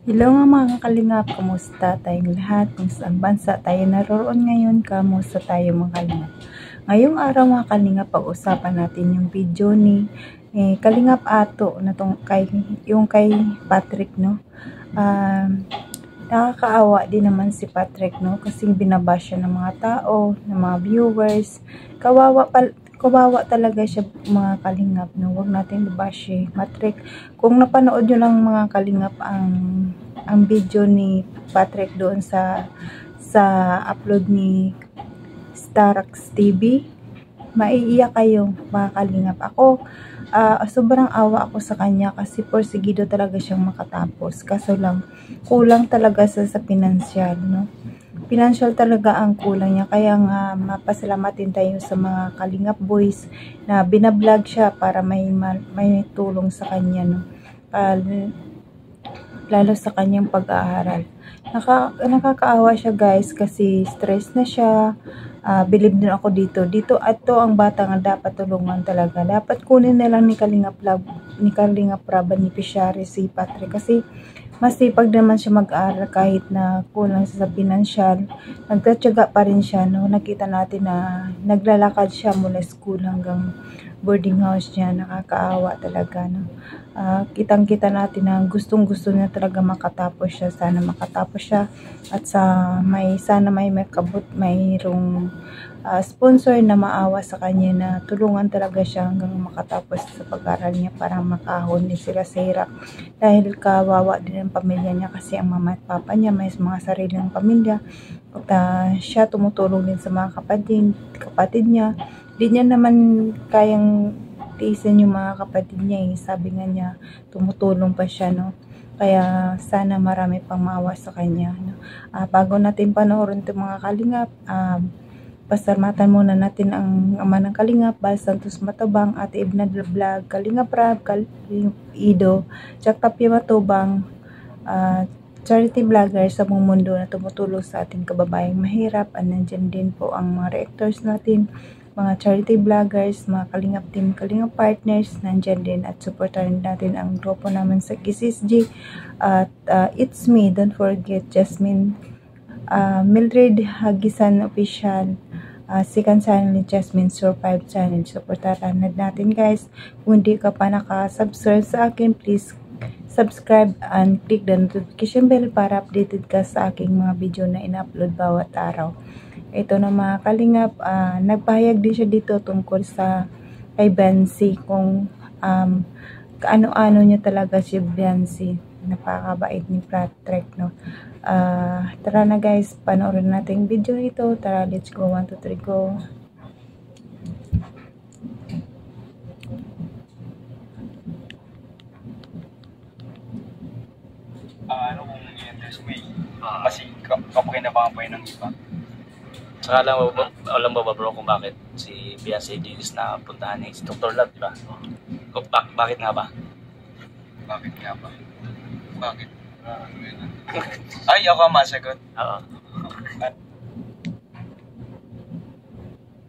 Hello nga mga kalingap, kumusta tayong lahat? Kung saan bansa tayo naroon ngayon, kamusta tayo mga kalingap? Ngayong araw mga kalingap, pag-usapan natin yung video ni Kalingap Ato na yung kay Patrick, no? Nakakaawa din naman si Patrick, no? Kasi binabash siya ng mga tao, ng mga viewers. Kawawa talaga siya mga kalingap, no? Huwag natin i-bash si Patrick. Kung napanood nyo lang mga kalingap ang video ni Patrick doon sa upload ni Starax TV, maiiyak kayo mga kalingap. Ako, sobrang awa ako sa kanya kasi porsigido talaga siyang makatapos. Kaso lang, kulang talaga sa pinansyal, no? Financial talaga ang kulang niya. Kaya nga mapasalamatin tayo sa mga Kalingap boys na binablog siya para may tulong sa kanya, no? Lalo sa kanyang pag-aaral. Nakakaawa siya guys kasi stress na siya. Believe din ako dito. Ato ang bata nga dapat tulungan talaga. Dapat kunin na lang ni Kalingap Rab beneficiary si Patrick kasi masipag naman siya mag-aaral kahit na kulang sa pinansyal. Nagtatyaga pa rin siya, no? Nakita natin na naglalakad siya mula school hanggang boarding house niya. Nakakaawa talaga, no? Kitang-kita natin na gustong-gusto niya talaga makatapos siya. Sana makatapos siya at sana may mayroong sponsor na maawa sa kanya na tulungan talaga siya hanggang makatapos sa pag-aral niya para makahon din sila sa hirap. Dahil kawawa din ang pamilya niya kasi ang mama at papa niya may mga sariling pamilya. At siya tumutulong din sa mga kapatid niya. Di niya naman kayang tiisin yung mga kapatid niya. Sabi nga niya, tumutulong pa siya, no? Kaya sana marami pang maawa sa kanya, no? Bago natin panoorin itong mga kalingap, pasalamatan muna natin ang ama ng Kalingap, Bal Santos Matubang, Ate Ibna Vlog, Kalingap Rab, Ido, Jack Tapia Matubang, charity vlogger sa buong mundo na tumutulong sa ating kababayang mahirap. At nandyan din po ang mga reactors natin, mga charity vloggers, mga Kalingap team, Kalingap partners, nandyan din. At supportan natin ang grupo naman sa KISSG at It's Me, don't forget Jasmine, Mildred Hagisan Official, second channel ni Jasmine Survive channel. Supportaran natin guys. Kung hindi ka pa nakasubscribe sa akin, please subscribe and click the notification bell para updated ka sa aking mga video na ina-upload bawat araw. Ito na mga kalingap, nagpahayag din siya dito tungkol sa kay Bensi, kung kaano-ano niya talaga si Bensi. Napakabait ni Patrick, no? Tara na guys, panoorin natin yung video ito. Tara, let's go. 1, 2, 3, go. Ano kung i-endorse mo kasi kapakinabangan pa yun ng iba. Saka alam mo ba bro kung bakit si Beyonce Dilis na puntahan ni si Dr. Love, di ba? Bakit nga ba? Bakit nga ba? Bakit? Ay, ako ang masagot. Oo.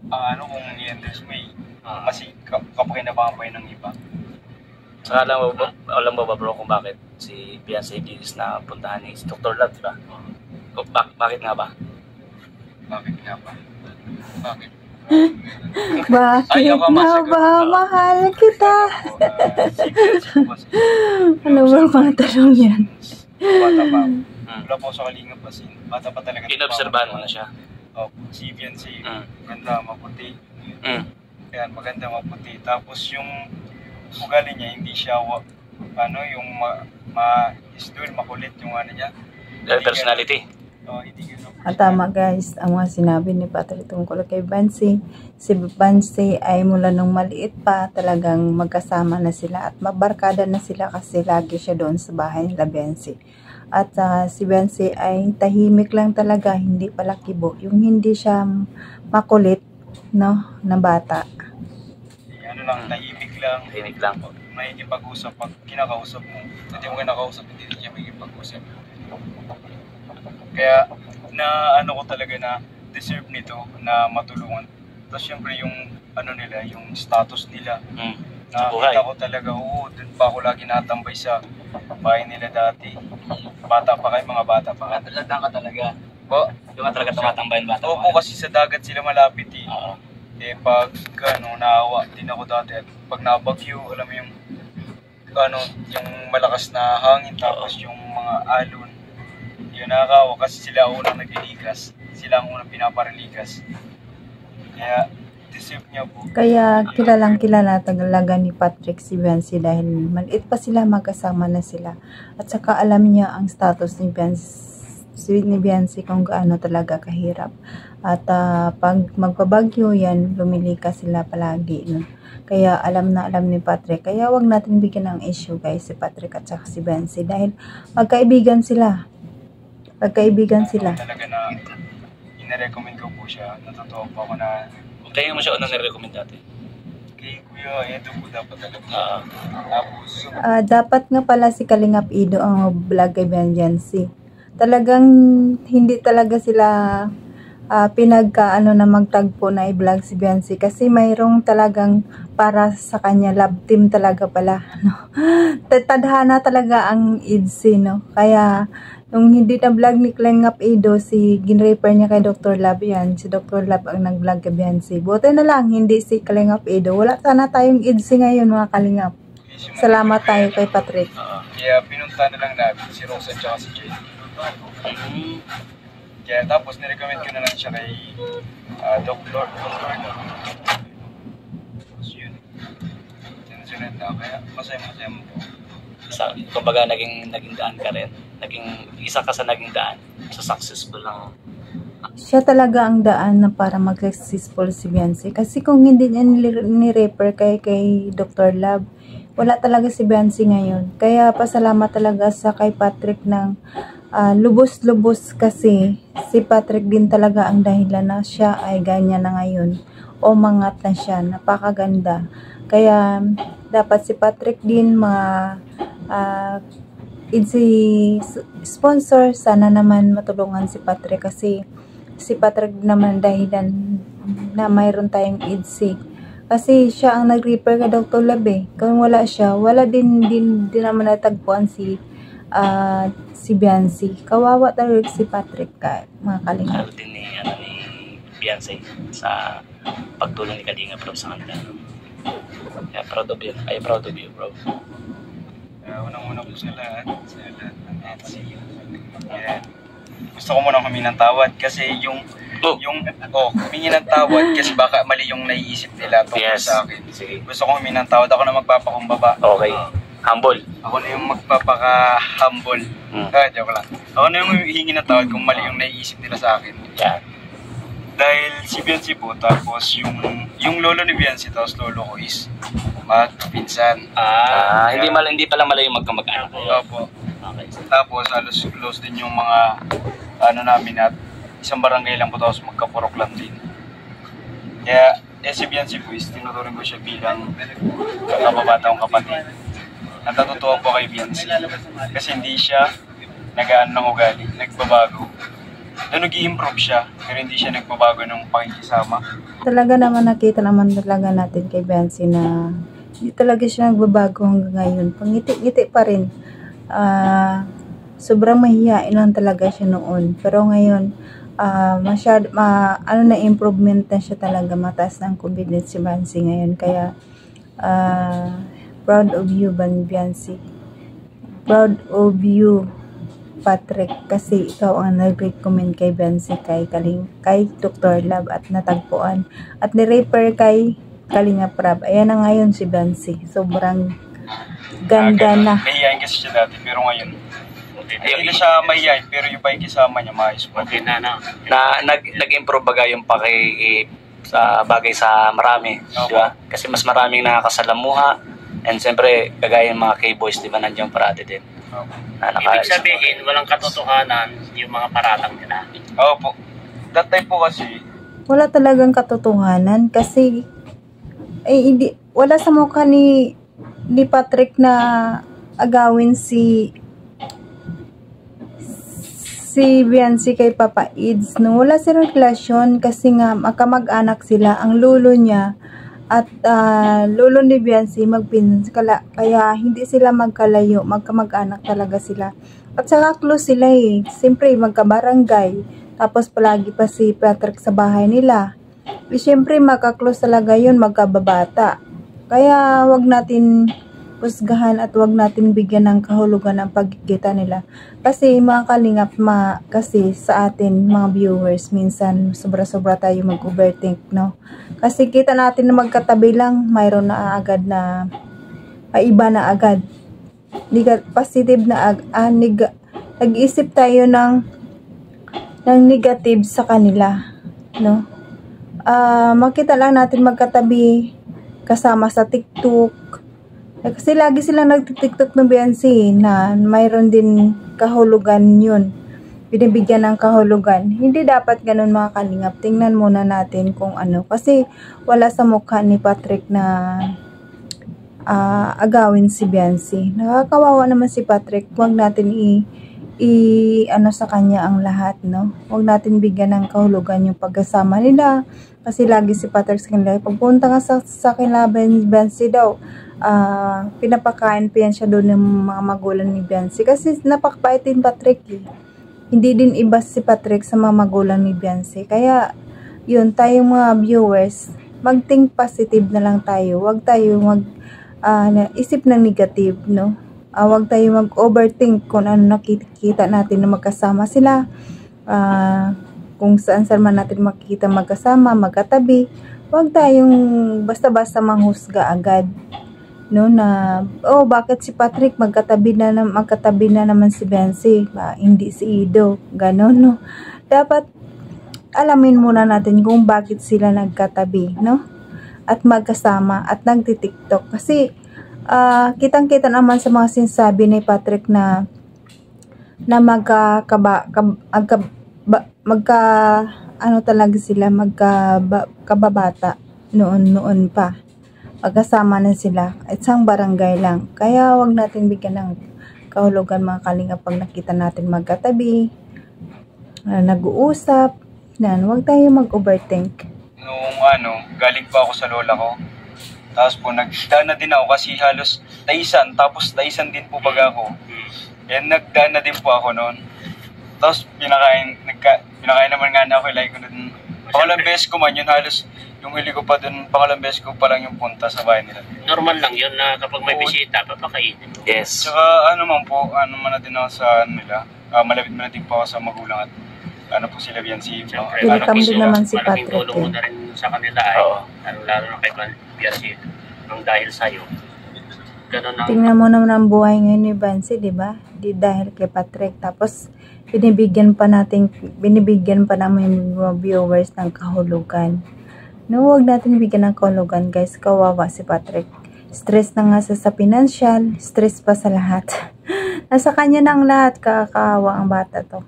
Ano kung i-endorse mo kasi kapakinabangan pa yun ng iba. Saka alam mo ba bro kung bakit si Beyonce Dilis na puntahan ni si Dr. Love, di ba? Bakit nga ba? Bakit nga ba? Bakit? Bakit na ba mahal kita? Ano ba mga tanong yan? Bata pa. Wala po sa Kalingap kasi bata pa talaga. Inobserbahan mo na siya? Si Beyonce, maganda, maputi. Kaya maganda, maputi. Tapos yung ugali niya, hindi siya yung makulit yung ano niya. Personality? Hindi gano'n. At tama guys, ang mga sinabi ni Patrick tungkol kay Bensi. Si Bensi ay mula nung maliit pa talagang magkasama na sila at mabarkada na sila kasi lagi siya doon sa bahay nila Bensi. At si Bensi ay tahimik lang talaga, hindi pala kibo. Yung hindi siya makulit, no, na bata. Ano lang, tahimik lang. Tahimik lang. May ipag-usap pag kinakausap mo. Hindi mo kinakausap, hindi siya may ipag-usap. Kaya na ano ko talaga na deserve nito na matulungan. Tapos syempre yung ano nila, yung status nila. Nakita ko talaga, doon pa ako lagi natambay sa bahay nila dati. Bata pa kayo, mga bata pa kayo. Ladang ka talaga. Po? Yung ka talaga tumatambayan bata. Oo, kasi sa dagat sila malapit eh. Oo. Eh pag naawa din ako dati at pag nabagyo, alam mo yung yung malakas na hangin tapos yung mga alon. Yun nakakawa kasi sila ang unang naglilikas. Sila ang unang pinaparilikas. Kaya deserve niya po. Kaya kilalang kilala talaga ni Patrick si Biancy dahil maliit pa sila, magkasama na sila. At saka alam niya ang status ni Biancy kung gaano talaga kahirap. At pag magpabagyo yan, lumilika sila palagi. No? Kaya alam na alam ni Patrick. Kaya wag natin bigyan ng issue guys si Patrick at saka si Biancy dahil magkaibigan sila. Magkaibigan sila. Talaga na ina-recommend ko po siya. Natutuwa po ako na Kaya mo siya unang nire-recommend dati. kay Kuya Edo po dapat talaga. Tapos, Dapat nga pala si Kalingap Ido ang vlog kay Biancy. Talagang hindi talaga sila na magtagpo na i-vlog si Biancy kasi mayroong talagang para sa kanya love team talaga pala, no? Tadhana talaga ang IDC, no? Kaya nung hindi na vlog ni Kalingap Ido, si ginrefer niya kay Dr. Love yan. Si Dr. Love ang nag-vlog kay Biancy. Buti na lang, hindi si Kalingap Ido. Wala sana tayong IDC ngayon mga Kalingap. Salamat tayo kay Patrick. kaya pinunta na lang namin si Rosa at si Jay. Kaya tapos nirecommend ko na lang siya kay Dr. Tapos yun. Sinusunod na. Kaya masaya mo po. Kumbaga naging daan ka rin. Isa ka sa naging daan sa successful lang. Siya talaga ang daan na para mag-successful si Biancy. Kasi kung hindi niya ni-refer kay Dr. Love, wala talaga si Biancy ngayon. Kaya pasalamat talaga sa kay Patrick ng lubos-lubos kasi si Patrick din talaga ang dahilan na siya ay ganyan na ngayon. O mangat na siya. Napakaganda. Kaya dapat si Patrick din si sponsor, sana naman matulungan si Patrick kasi si Patrick naman dahilan na mayroon tayong IDC kasi siya ang nag-refer kay Dr. Love eh. Kung wala siya, wala din naman natagpuan si Biancy. Kawawa talaga si Patrick mga Kalingap. Ano din ni Biancy sa pagtulong ni Kalingap bro sa kanila. Yeah, proud of you. I'm proud of you, bro. Unang-una po sa lahat ng NC. Gusto ko muna humingi ng tawad kasi humingi ng tawad kasi baka mali yung naiisip nila tungkol sa akin. Sige. Gusto ko humingi ng tawad. Ako na magpapakumbaba. Okay. Humble. Ako na yung magpapaka-humble. Joke lang. Ako na yung hihingi ng tawad kung mali yung naiisip nila sa akin. Yeah. Dahil si Biancy po, tapos yung lolo ni Biancy, tapos lolo ko is magpinsan. Hindi pala malayo magkamag-anak kayo. Opo. Okay. Tapos halos close din yung mga namin at isang barangay lang po, tapos magkapurok lang din. Kaya si Biancy po is tinuturing ko siya bilang kababatang kapatid. Natatutuwa po kay Biancy kasi hindi siya nag-aan ng ugali, nagbabago. Nag-i-improve siya, pero hindi siya nagbabago ng pakikisama. Talaga naman nakita naman talaga natin kay Biancy na hindi talaga siya nagbabago hanggang ngayon. Pangiti-ngiti pa rin. Sobrang mahihain lang talaga siya noon. Pero ngayon, improvement na siya talaga. Mataas na ang confidence si Biancy ngayon. Kaya, proud of you, Biancy. Proud of you, Patrick, kasi ikaw ang nag-recommend kay Biancy kay Dr. Love at natagpuan at ni-refer kay Kalingap Rab. Ayan na ngayon si Biancy. Sobrang ganda na. Mahihain kasi siya dati, pero ngayon hindi na siya mahihain, pero yung pakikisama niya maayos po. Okay na. Nag-improve baga yung sa bagay sa marami, di ba? Kasi mas maraming nakakasalamuha and siyempre kagaya ng mga K-boys, di ba, nandiyan parati din. Ibig sabihin, walang katotohanan yung mga paratang nila. Opo. That time po kasi wala talagang katotohanan kasi wala sa mukha ni Patrick na agawin si Biancy kay Papa Ids. No? Wala silang relasyon kasi nga makamag-anak sila. Ang lolo niya at lolo ni Biancy kaya hindi sila magkalayo, magkamag-anak talaga sila. At saka close sila eh. Siyempre magkabarangay. Tapos palagi pa si Patrick sa bahay nila. Siyempre magka-close talaga yun, magkababata. Kaya wag natin husgahan at wag natin bigyan ng kahulugan ang pagkikita nila. Kasi mga kalingap, kasi sa atin mga viewers, minsan sobra-sobra tayo mag-overthink, no? Kasi kita natin na magkatabi lang, mayroon na agad na iba na agad. Positive na nag-isip tayo ng negative sa kanila, no? Makita lang natin magkatabi kasama sa TikTok. Kasi lagi silang nag-TikTok ng Biancy na mayroon din kahulugan yun. Binibigyan ng kahulugan. Hindi dapat ganun mga kalingap. Tingnan muna natin kung ano. Kasi wala sa mukha ni Patrick na agawin si Biancy. Nakakawawa naman si Patrick. Huwag natin ano sa kanya ang lahat, no? Huwag natin bigyan ng kahulugan yung pagkasama nila. Kasi lagi si Patrick sa kanila. Pagpunta nga sa kanila, Biancy daw, pinapakain pa yan siya doon ng mga magulang ni Biancy. Kasi napakbait din Patrick eh. Hindi din iba si Patrick sa mga magulang ni Biancy. Kaya, yun, tayong mga viewers, mag-think positive na lang tayo. Huwag tayo isip ng negative, no? Huwag tayo mag-overthink kung ano nakikita natin na magkasama sila. Kung saan man natin makikita magkasama, magkatabi. Huwag tayong basta-basta manghusga agad. No, na bakit si Patrick magkatabi na naman si Biancy, hindi si Ido, ganon, no? Dapat alamin muna natin kung bakit sila nagkatabi, no? At magkasama at nagti-TikTok kasi kitang-kita naman sa mga sinasabi ni Patrick na magkababata noon pa. Pagkasama na sila, isang barangay lang. Kaya wag natin bigyan ng kahulugan mga kalingap pag nakita natin magkatabi, nag-uusap, wag tayo mag-overthink. Nung galing pa ako sa lola ko, tapos po nagdaan na din ako kasi halos taisan, tapos taisan din po baga ako. Nagdaan na din po ako noon. Tapos pinakain naman nga na ako, like ko nun. Pangalang beses ko man yun, halos yung hili ko pa dun, pangalang beses ko pa lang yung punta sa bahay nila. Normal lang yun na kapag may bisita, papakainin. Yes. Tsaka ano man na din ako sa nila, malapit man na din po ako sa magulang at po sila Biancy. Welcome din naman si Patrick. Malaking tulong mo na rin sa kanila lalo na kay Biancy, ang dahil sa'yo. Tingnan mo naman ang buhay ngayon ni Biancy, di ba? Di dahil kay Patrick. Tapos binibigyan pa namin mga viewers ng kahulugan. No, huwag natin bigyan ng kahulugan, guys. Kawawa si Patrick. Stress na nga sa financial, stress pa sa lahat. Nasa kanya na ang lahat, kakawa ang bata to.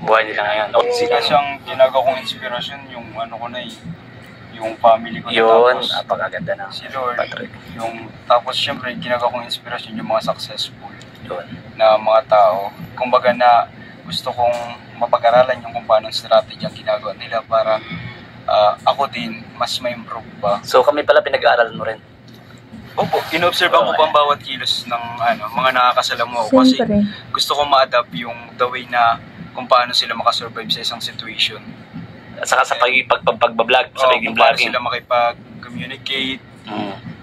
Buhay nila ngayon. Sila siyang ginagawa kong inspirasyon, yung yung family ko na. Yun, tapos napakaganda na. Si Lord, Patrick. Tapos syempre ginagawa kong inspirasyon yung mga successful Yun. na mga tao. Kumbaga na gusto kong mapag-aralan yung kung paano strategy ang ginagawa nila para ako din mas ma-improve pa. So kami pala pinag-aaral mo rin. Opo, in-observe ko pa ang bawat kilos ng mga nakakasalamuha ko kasi gusto ko ma-adapt yung the way na kung paano sila makasurvive sa isang situation. At saka sa pag-vlog, sa pagiging paano vlogging. sila makipag-communicate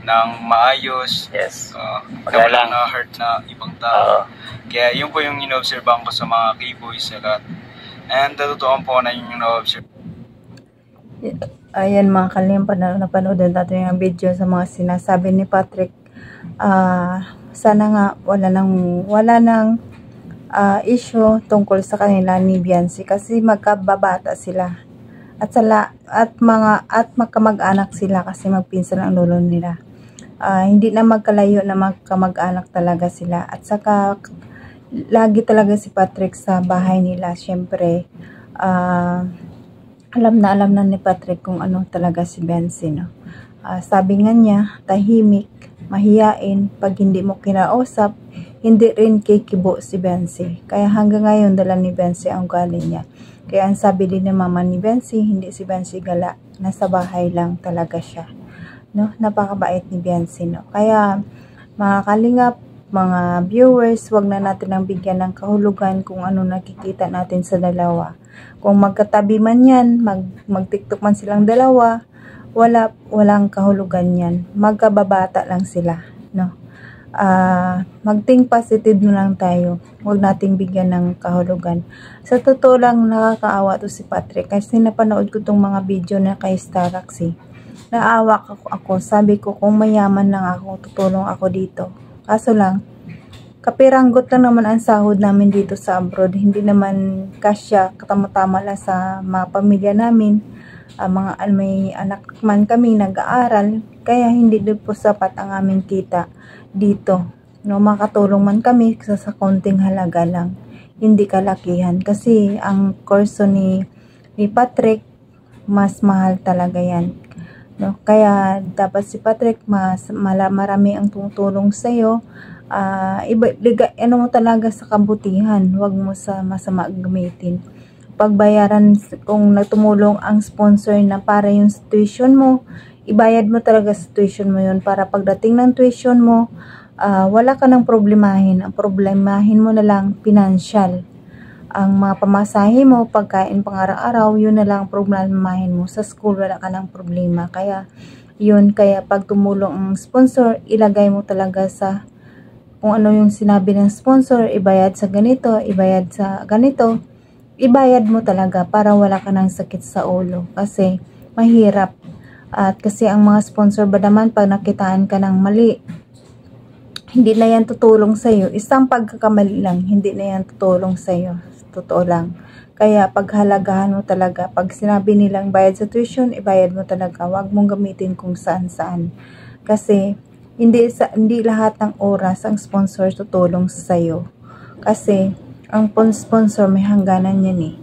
ng maayos. Yes. Walang na-hurt na ibang tao. Kaya yun po yung in-observe ko sa mga K-boys sa lahat. And natutuwa po na yun yung na-observe. Ayan mga kalim, napanood natin yung video sa mga sinasabi ni Patrick. Sana nga wala nang issue tungkol sa kanila ni Biancy kasi magkababata sila. At magkamag-anak sila kasi magpinsan ang lolo nila. Hindi na magkalayo na magkamag-anak talaga sila. At saka lagi talaga si Patrick sa bahay nila. Syempre, alam na ni Patrick kung ano talaga si Biancy, no? Sabi nga niya, tahimik, mahiyain, pag hindi mo kinausap, hindi rin kikibo si Biancy. Kaya hanggang ngayon dala ni Biancy ang ugali niya. Kaya ang sabi din ng mama ni Biancy, hindi si Biancy gala, nasa bahay lang talaga siya. no? Napakabait ni Biancy, no? Kaya mga kalingap, mga viewers, wag na natin ang bigyan ng kahulugan kung ano nakikita natin sa dalawa. Kung magkatabi man yan, mag-TikTok man silang dalawa, walang kahulugan yan. Magkababata lang sila, no? Mag-think positive na lang tayo. Huwag nating bigyan ng kahulugan. Sa totoo lang, nakakaawa to si Patrick. Kasi napanood ko tong mga video na kay Starax, eh. Naawa ako. Sabi ko, kung mayaman lang ako, tutulong ako dito. Kaso lang, kapiranggot lang naman ang sahod namin dito sa abroad. Hindi naman kasya, katama-tama lang sa mga pamilya namin. May anak man kami nag-aaral, kaya hindi din po sapat ang aming kita dito. No, makatulong man kami sa konting halaga lang. Hindi kalakihan. Kasi ang kurso ni Patrick, mas mahal talaga yan. No, kaya dapat si Patrick marami ang tumutulong sa iyo. Ano mo talaga sa kabutihan, wag mo sa masama gamitin. Pagbayaran, kung nagtumulong ang sponsor na para yung tuition mo, ibayad mo talaga sa tuition mo yun para pagdating ng tuition mo, wala ka nang problemahin. Ang problemahin mo na lang financial. Ang mga pamasahe mo, pagkain pang-araw-araw, yun na lang problemahin mo. Sa school, wala ka ng problema. Kaya pag tumulong ang sponsor, ilagay mo talaga sa kung ano yung sinabi ng sponsor, ibayad sa ganito, ibayad sa ganito, ibayad mo talaga para wala ka ng sakit sa ulo. Kasi mahirap. At kasi ang mga sponsor ba naman, pag nakitaan ka ng mali, hindi na yan tutulong sa'yo. Isang pagkakamali lang, hindi na yan tutulong sa'yo. Totoo lang. Kaya paghalagahan mo talaga. Pag sinabi nilang bayad sa tuition, ibayad mo talaga. Huwag mong gamitin kung saan-saan. Kasi hindi lahat ng oras ang sponsor tutulong sa'yo. Kasi ang sponsor may hangganan yan, eh.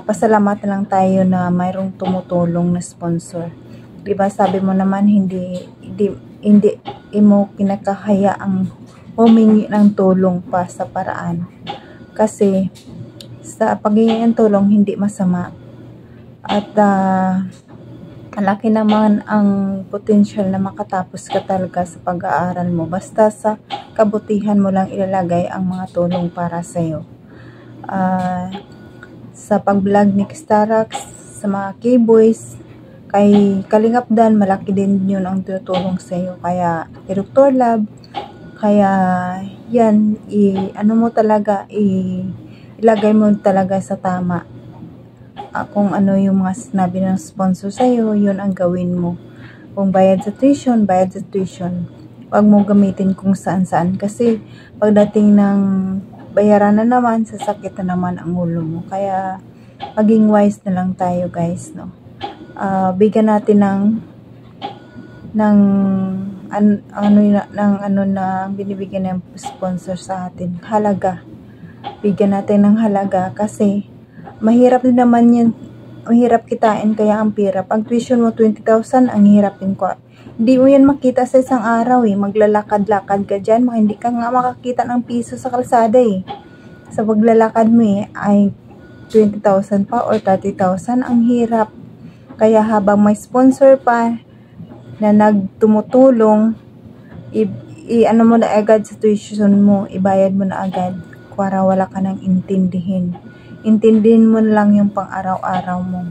Pasalamat lang tayo na mayroong tumutulong na sponsor. Diba sabi mo naman hindi mo kinakahaya ang humingi ng tulong pa sa paraan. Kasi sa paghingi ng tulong hindi masama. At malaki naman ang potential na makatapos ka talaga sa pag-aaral mo. Basta sa kabutihan mo lang ilalagay ang mga tulong para sa'yo. Sa pag-vlog ni Starax, sa mga K-boys, kay Kalingap Dan, malaki din yun ang tutulong sa'yo. Kaya, Dr. Love, kaya yan, ilagay mo talaga sa tama. Kung ano yung mga sinabi ng sponsor sa'yo, yun ang gawin mo. Kung bayad sa tuition, bayad sa tuition. Huwag mo gamitin kung saan-saan. Kasi pagdating ng bayaran na naman, sasakit na naman ang ulo mo. Kaya maging wise na lang tayo, guys, no? Bigyan natin ng binibigyan ng sponsor sa atin. Halaga. Bigyan natin ng halaga kasi mahirap din naman yan. Mahirap kitain kaya ang pira. Pag tuition mo 20,000, ang hirapin ko. Hindi mo yan makita sa isang araw, eh. Maglalakad-lakad ka dyan. Hindi ka nga makakita ng piso sa kalsada, eh. Sa paglalakad mo, ay 20,000 pa or 30,000. Ang hirap. Kaya habang may sponsor pa na nagtumutulong, mo na agad sa tuition mo, ibayad mo na agad para wala ka nang intindihin. Intindihin mo lang yung pang-araw-araw mo.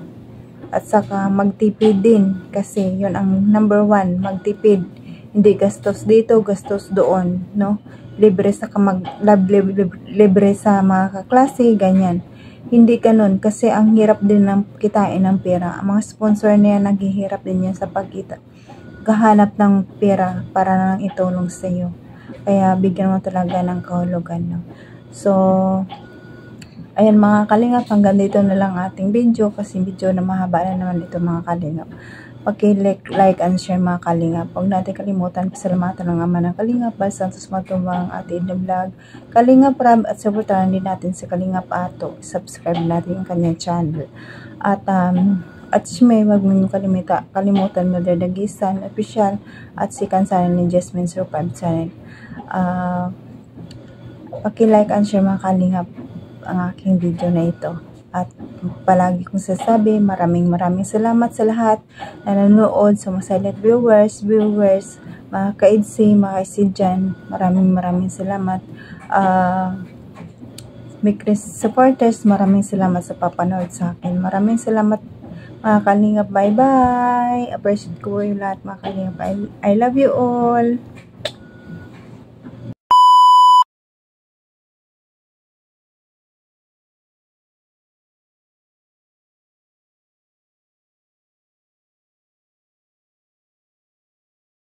At saka magtipid din kasi yun ang number 1, magtipid. Hindi gastos dito, gastos doon, no? Libre sa libre sa mga kaklase, ganyan. Hindi ganun kasi ang hirap din ng kitain ng pera. Ang mga sponsor niya naghihirap din yan sa paghahanap ng pera para nang itulong sa iyo. Kaya bigyan mo talaga ng kahulugan, no? So, ayan mga kalingap, hanggang dito na lang ating video kasi video na mahaba na naman dito mga kalingap. Paki-like and share mga kalingap. Huwag natin kalimutan, pasalamatan ng Ama ng Kalingap, Bal Santos Matubang, ating vlog, Kalingap Rab, at supportahan din natin si Kalingap Ato. Subscribe natin ang kanyang channel. At may wag mo kalimutan Mildred Dagisan, official, at si Kansanan ni Jasmine Survive channel. Paki-like and share mga kalingap ang aking video na ito. At palagi kong sasabi, maraming salamat sa lahat na nanonood, sa mga silent viewers, mga ka-idsi, mga isidyan. Maraming salamat. Mikris supporters, maraming salamat sa papanood sa akin. Maraming salamat mga kalingap. Bye-bye. Appreciate ko yung lahat mga kalingap. I love you all.